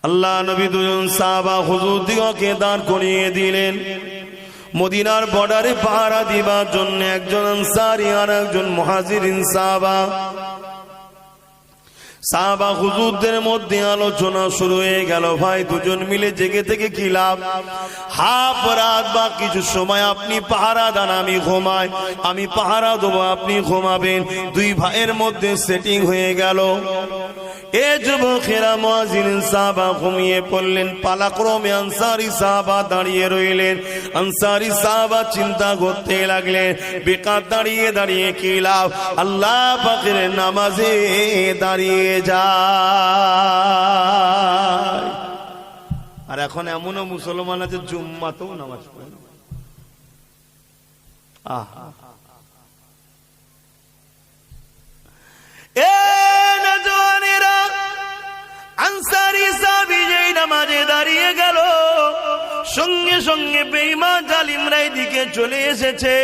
আল্লাহ নবী দুজন সাহাবা হুজুর দিগকে দাঁড় করিয়ে দিলেন। মদিনার বর্ডারে পাহারা দিবার জন্য একজন আনসারী আর একজন মুহাজিরিন সাহাবা। সাহাবা হুজুরদের মধ্যে আলোচনা শুরু হয়ে গেল, ভাই দুজন মিলে জেগে থেকে কি লাভ? হাফ রাত বা কিছু সময় আপনি পাহারা দেন, আমি ঘুমাই, আমি পাহারা দেবো, আপনি ঘুমাবেন। দুই ভাইয়ের মধ্যে সেটিং হয়ে গেল। এ যুবকেরা মুহাজিরিন সাহাবা ঘুমিয়ে পড়লেন, পালাক্রমে আনসারী সাহাবা দাঁড়িয়ে রইলেন। আনসারী সাহাবা চিন্তা করতে লাগলেন, বেকার দাঁড়িয়ে দাঁড়িয়ে কি লাভ? আল্লাহ পাকের নামাজে দাঁড়িয়ে যায়। আর এখন এমনও মুসলমান আছে জুম্মাতেও নামাজ পড়ে। আহা, আনসারী সাহাবী যেই নামাজে দাঁড়িয়ে গেল, সঙ্গে সঙ্গে বেঈমান জালিমরা এদিকে চলে এসেছে।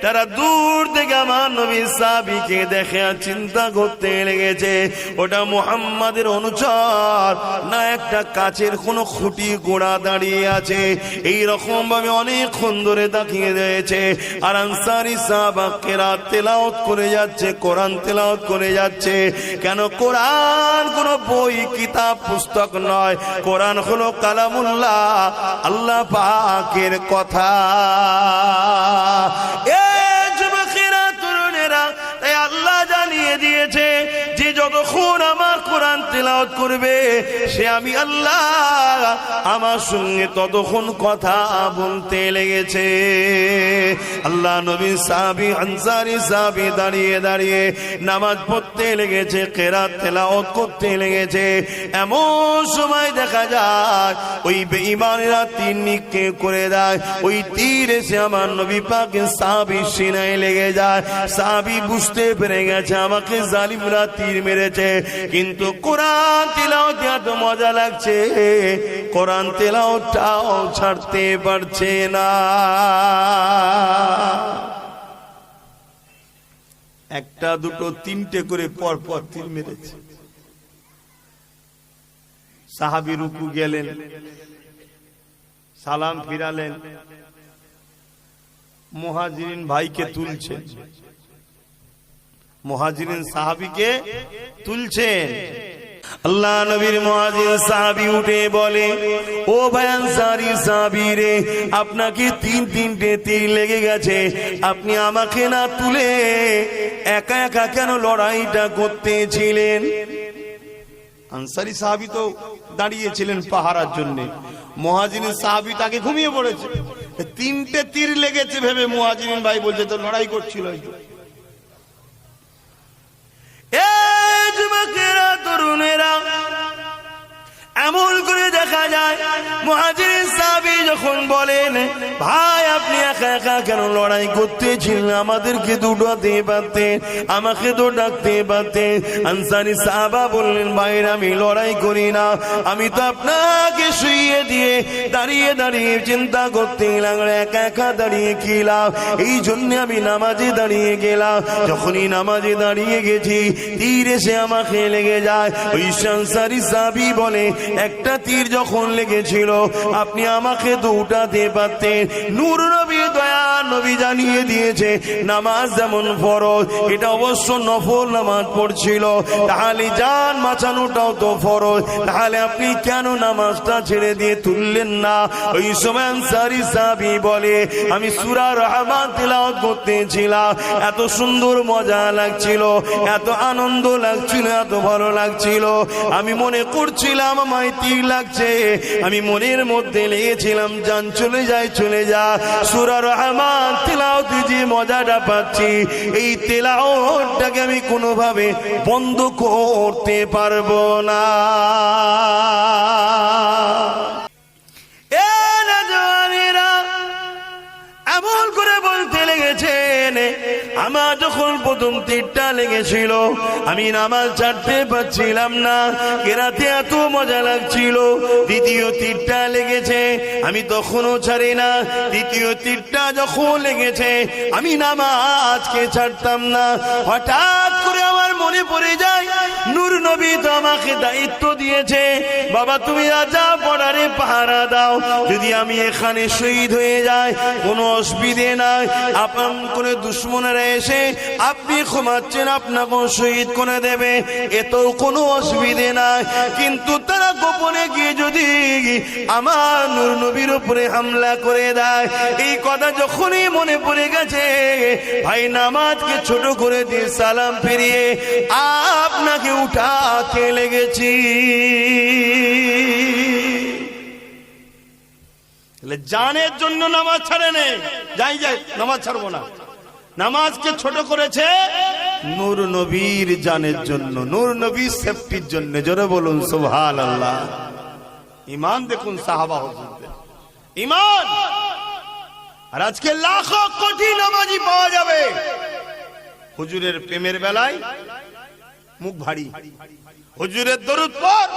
তারা দূর থেকে আমার নবী সাহাবীকে দেখে চিন্তা করতে লেগেছে, ওটা মুহাম্মাদের অনুচর না একটা কাচের কোনো খুঁটি গোড়া দাঁড়িয়ে আছে। এই রকম ভাবে অনেকক্ষণ ধরে তাকিয়ে রয়েছে। আর আনসারী সাহাবা কেরাত তেলাওয়াত করে যাচ্ছে, কোরআন তেলাওয়াত করে যাচ্ছে। কেন? কোরআন কোনো বই কিতাব পুস্তক নয়, কোরআন হলো কালামুল্লাহ, আল্লাহ পাকের কথা। আল্লাহ জানিয়ে দিয়েছে যে যতক্ষণ আমার কোরআন তেলাওয়াত করবে সে আমি আল্লাহ, আমার সঙ্গে ততক্ষণ কথা বলতে লেগেছে। আল্লাহ নবী সাহাবী আনসারী সাহাবী দাঁড়িয়ে দাঁড়িয়ে নামাজ পড়তে লেগেছে, কেরাত তেলাওয়াত করতে লেগেছে। এমন সময় দেখা যায় ওই বেঈমানেরা তীর নিক্ষেপ করে দেয়। ওই তীর এসে আমার নবী পাকের সাহাবীর সিনায় লেগে যায়। সাহাবী বুঝতে পেরে গেছে আমাকে জালিমরা তীর মেরেছে, কিন্তু কোরআন তেলাওয়াতে এত মজা লাগছে, কোরআন তেলাওয়াতটাও ছাড়তে পারছে না। একটা দুটো তিনটে করে পর পর তীর মেরেছে। সাহাবী রুকু গেলেন, সালাম ফিরালেন, মুহাজিরিন ভাইকে তুলছেন, মুহাজিরিন সাহাবীকে তুলছেন। আল্লাহ নবীর মুহাজির সাহাবী উঠে বলে, ও ভাই আনসারী সাহাবী রে, আপনাকে তিনটে তীর লেগে গেছে, আপনি আমাকে না তুলে একা একা কেন লড়াইটা করতেছিলেন? আনসারী সাহাবী তো দাঁড়িয়েছিলেন পাহারার জন্য, মুহাজিরিন সাহাবী তাকে ঘুমিয়ে পড়েছে। তিনটে তীর লেগেছে ভেবে মুহাজিরিন ভাই বলছে তো লড়াই করছিল। তরুণেরা এমন করে দেখা যায় মুহাজিরিন সাহাবী যখন বলেন, ভাই আপনি একা একা কেন লড়াই করতেছিলেন? আমাদেরকে দুটাতে পারতেন, আমাকে তো ডাকতে পারতেন। আনসারী সাহাবা বললেন, ভাইরা আমি লড়াই করি না, আমি তো আপনাকে শুইয়ে দিয়ে দাঁড়িয়ে দাঁড়িয়ে চিন্তা করতে লাগলাম একা একা দাঁড়িয়ে কি লাভ, এই জন্য আমি নামাজে দাঁড়িয়ে গেলাম। যখনই নামাজে দাঁড়িয়ে গেছি তীর এসে আমাকে লেগে যায়। ওই আনসারী সাহাবী বলে, একটা তীর যখন লেগেছিল আপনি আমাকে দুটাতে পারতেন। নূর নবী দয়া নবী জানিয়ে দিয়েছে নামাজ যেমন ফরজ, এটা অবশ্য নফল নামাজ পড়ছিল, তাহলে জান বাঁচানোটাও তো ফরজ, তাহলে আপনি কেন নামাজটা ছেড়ে দিয়ে তুললেন না? ওই সময় আনসারী সাহাবী বলে, আমি সূরা রহমান তেলাওয়াত করতেছিলাম, এত সুন্দর মজা লাগছিল, এত আনন্দ লাগছিল, এত ভালো লাগছিল, আমি মনে করছিলাম আমায় তীর লাগছে, আমি মনের মধ্যে লেগেছিলাম জান চলে যায় চলে যা। সূরা রহমান তেলাওয়াতে যে মজাটা পাচ্ছি, এই তেলাওয়াতটাকে আমি কোনোভাবে বন্ধ করতে পারবো না। এমন করে বলতে লেগেছেন, আমার যখন প্রথম তীরটা লেগেছিল, আমি নামাজ ছাড়তে পারছিলাম না, কেরাতে এত মজা লাগছিল। দ্বিতীয় তীরটা লেগেছে, আমি তখনও ছাড়ি না। দ্বিতীয় তীরটা যখন লেগেছে, আমি নামাজকে ছাড়তাম না। হঠাৎ করে আমার মনে পড়ে যায়, নূর নবী তো আমাকে দায়িত্ব দিয়েছে, বাবা তুমি রাজা বর্ডারে পাহারা দাও, যদি আমি এখানে শহীদ হয়ে যাই কোনো অসুবিধে নাই, আপনার কোন দুশ্মনেরা এসে আপনি ক্ষমাচ্ছেন, আপনাকে শহীদ করে দেবে, এতেও কোনো অসুবিধে নাই। কিন্তু তারা গোপনে গিয়ে যদি আমার নূর নবীর উপরে হামলা করে দেয়, এই কথা যখনই মনে পড়ে গেছে, ভাই নামাজকে ছোট করে দিয়ে সালাম ফিরিয়ে আপনাকে উঠাতে লেগেছি। জানের জন্য নামাজ ছাড়ে নে, যাই নামাজ ছাড়বো না। নামাজকে ছোট করেছে নূর নবীর জানের জন্য, নূর নবীর সেফটির জন্য। জোরে বলুন সুবহানাল্লাহ। ঈমান দেখুন সাহাবা হুজুরদের ঈমান। আর আজকে লাখো কোটি নামাজি পাওয়া যাবে, হুজুরের প্রেমের বেলায় মুখ ভারী, হুজুরের দরুদ পড়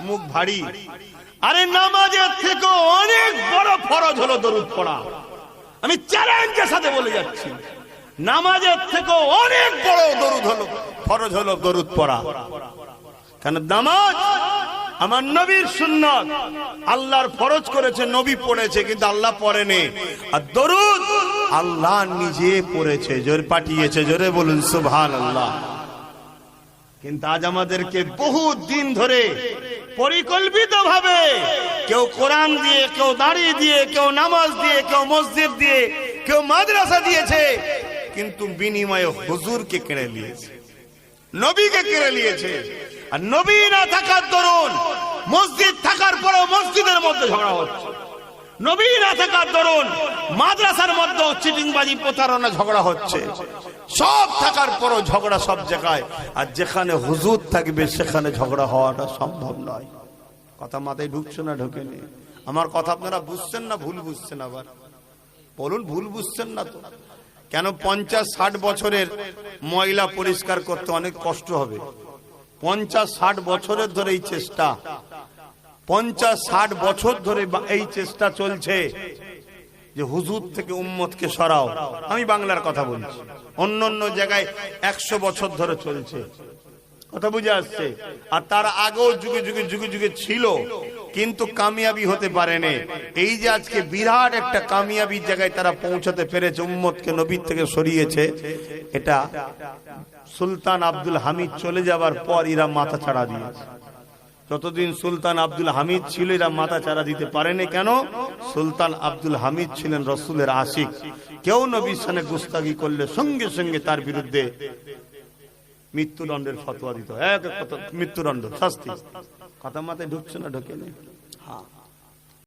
মুখ ভারী। আরে নামাজের থেকে অনেক বড় ফরজ হলো দরুদ পড়া। আমি চ্যালেঞ্জের সাথে বলে যাচ্ছি, নামাজের থেকে অনেক বড় দরুদ হলো ফরজ হলো দরুদ পড়া। কারণ নামাজ আমার নবীর সুন্নাত, আল্লাহর ফরজ করেছে, নবী পড়েছে কিন্তু আল্লাহ পড়েনি। আর দরুদ আল্লাহ নিজে পড়েছে, জোরে পাঠিয়েছে। জোরে বলুন সুবহানাল্লাহ। কিন্তু আজ আমাদেরকে বহু দিন ধরে পরিকল্পিত ভাবে কেউ কোরআন দিয়ে, কেউ দাড়ি দিয়ে, কেউ নামাজ দিয়ে, কেউ মসজিদ দিয়ে, কেউ মাদ্রাসা দিয়েছে, কিন্তু বিনিময়ে হুজুরকে কেড়ে নিয়েছে, নবীকে কেড়ে নিয়েছে। আর নবী না থাকার দরুন মসজিদ থাকার পরেও মসজিদের মধ্যে ঝগড়া হচ্ছে, নবী না থাকার দরুন মাদ্রাসার মধ্যে চিটিংবাজি প্রতারণা ঝগড়া হচ্ছে, সব থাকার পরও ঝগড়া সব জায়গায়। আর যেখানে হুজুর থাকবে সেখানে ঝগড়া হওয়াটা সম্ভব নয়। কথা মাথায় ঢুকছে না ঢোকেনি? আমার কথা আপনারা বুঝছেন না ভুল বুঝছেন? আবার বলুন, ভুল বুঝছেন না তো? কেন 50-60 বছরের ময়লা পরিষ্কার করতে অনেক কষ্ট হবে? 50-60 বছরের ধরে এই চেষ্টা, 50-60 বছর ধরে এই চেষ্টা চলছে যে হুজুর থেকে উম্মতকে সরাও। আমি বাংলার কথা বলছি, অন্য অন্য জায়গায় 100 বছর ধরে চলছে। কথা বুঝে আসছে? আর তার আগেও যুগে যুগে যুগে যুগে ছিল, কিন্তু কামিয়াবি হতে পারেনি। এই যে আজকে বিরাট একটা কামিয়াবির জায়গায় তারা পৌঁছাতে পেরেছে, উম্মতকে নবীর থেকে সরিয়েছে, এটা সুলতান আব্দুল হামিদ চলে যাবার পর এরা মাথা ছাড়া দিয়েছে। যতদিন সুলতান আব্দুল হামিদ ছিল এরা মাথা চারা দিতে পারেনি। কেন? সুলতান আব্দুল হামিদ ছিলেন রসুলের আশিক। কেউ নবীর সামনে গুস্তাখি করলে সঙ্গে সঙ্গে তার বিরুদ্ধে মৃত্যুদণ্ডের ফতোয়া দিত, মৃত্যুদণ্ড, শাস্তি। কথা মাথায় ঢুকছে না ঢোকেনি? হ্যাঁ।